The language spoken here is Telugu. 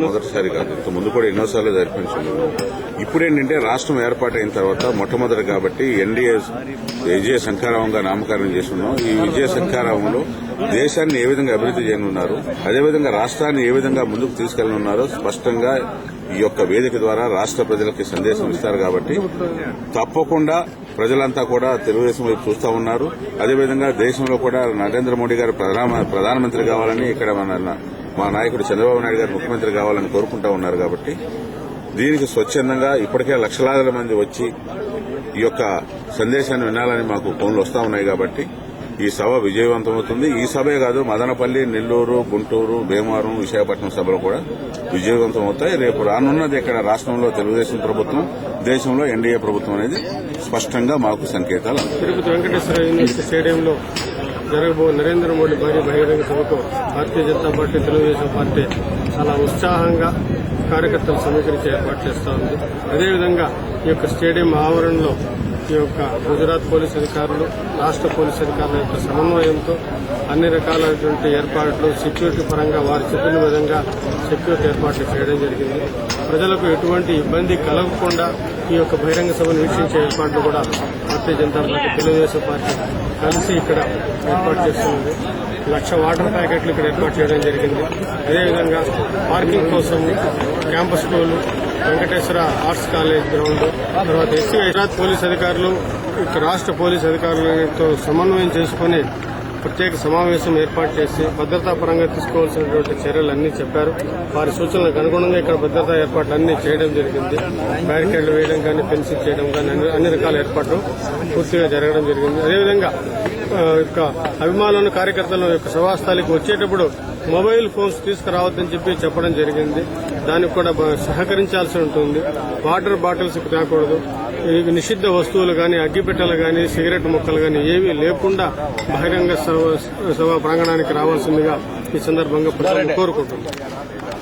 మొదటిసారి కాదు, ఇంత ముందు కూడా ఎన్నోసార్లు జరిపించాము. ఇప్పుడేంటంటే రాష్ట్రం ఏర్పాటైన తర్వాత మొట్టమొదటి కాబట్టి ఎన్డీఏ విజయ శంఖారావంగా నామకరణం చేస్తున్నాం. ఈ విజయ శంఖారావంలో దేశాన్ని ఏ విధంగా అభివృద్ది చేయనున్నారు, అదేవిధంగా రాష్ట్రాన్ని ఏ విధంగా ముందుకు తీసుకెళ్లనున్నారో స్పష్టంగా ఈ యొక్క వేదిక ద్వారా రాష్ట్ర ప్రజలకి సందేశం ఇస్తారు. కాబట్టి తప్పకుండా ప్రజలంతా కూడా తెలుగుదేశం వైపు చూస్తా ఉన్నారు. అదేవిధంగా దేశంలో కూడా నరేంద్ర మోడీ గారు ప్రధానమంత్రి కావాలని, ఇక్కడ మా నాయకుడు చంద్రబాబు నాయుడు గారు ముఖ్యమంత్రి కావాలని కోరుకుంటా ఉన్నారు. కాబట్టి దీనికి స్వచ్ఛందంగా ఇప్పటికే లక్షలాది మంది వచ్చి ఈ యొక్క సందేశాన్ని వినాలని మాకు ఫోన్లు వస్తా ఉన్నాయి. కాబట్టి ఈ సభ విజయవంతమవుతుంది. ఈ సభే కాదు, మదనపల్లి, నెల్లూరు, గుంటూరు, భీమవరం, విశాఖపట్నం సభలు కూడా విజయవంతమవుతాయి. రేపు రానున్నది ఇక్కడ రాష్ట్రంలో తెలుగుదేశం ప్రభుత్వం, దేశంలో ఎన్డీఏ ప్రభుత్వం అనేది స్పష్టంగా మాకు సంకేతాలు. తిరుపతి వెంకటేశ్వర యూనివర్సిటీ స్టేడియంలో జరగబో నరేంద్ర మోడీ భారీ బహిరంగ సభకు భారతీయ జనతా పార్టీ, తెలుగుదేశం పార్టీ చాలా ఉత్సాహంగా కార్యకర్తలు సమీకరించి ఏర్పాటు చేస్తా ఉంది. అదేవిధంగా ఈ యొక్క స్టేడియం ఆవరణలో ఈ యొక్క గుజరాత్ పోలీస్ అధికారులు, రాష్ట్ర పోలీస్ అధికారుల యొక్క సమన్వయంతో అన్ని రకాలైనటువంటి ఏర్పాట్లు, సెక్యూరిటీ పరంగా వారు చెప్పిన విధంగా సెక్యూరిటీ ఏర్పాట్లు చేయడం జరిగింది. ప్రజలకు ఎటువంటి ఇబ్బంది కలగకుండా ఈ యొక్క బహిరంగ సభను వీక్షించే ఏర్పాట్లు కూడా భారతీయ జనతా పార్టీ, తెలుగుదేశం పార్టీ కలిసి ఇక్కడ ఏర్పాటు చేస్తున్నది. 1,00,000 వాటర్ ప్యాకెట్లు ఇక్కడ ఏర్పాటు చేయడం జరిగింది. అదేవిధంగా పార్కింగ్ కోసం campus school, Venkateswara arts college ground, తర్వాత గుజరాత్ పోలీస్ అధికారులు, రాష్ట్ర పోలీస్ అధికారులతో సమన్వయం చేసుకుని ప్రత్యేక సమావేశం ఏర్పాటు చేసి భద్రతా పరంగా తీసుకోవాల్సినటువంటి చర్యలన్నీ చెప్పారు. వారి సూచనలకు అనుగుణంగా ఇక్కడ భద్రతా ఏర్పాట్లు అన్ని చేయడం జరిగింది. బ్యారికేడ్లు వేయడం కానీ, ఫెన్సింగ్ చేయడం కానీ అన్ని రకాల ఏర్పాట్లు పూర్తిగా జరగడం జరిగింది. అదేవిధంగా అభిమానులను, కార్యకర్తలను యొక్క సభాస్థలికి వచ్చేటప్పుడు మొబైల్ ఫోన్స్ తీసుకురావద్దని చెప్పడం జరిగింది. దానికి కూడా సహకరించాల్సి ఉంటుంది. వాటర్ బాటిల్స్ రాకూడదు, నిషిద్ధ వస్తువులు కానీ, అగ్గిపెట్టెలు కానీ, సిగరెట్ ముక్కలు కానీ ఏవీ లేకుండా బహిరంగ సభ ప్రాంగణానికి రావాల్సిందిగా ఈ సందర్భంగా ప్రజలను కోరుకుంటున్నాం.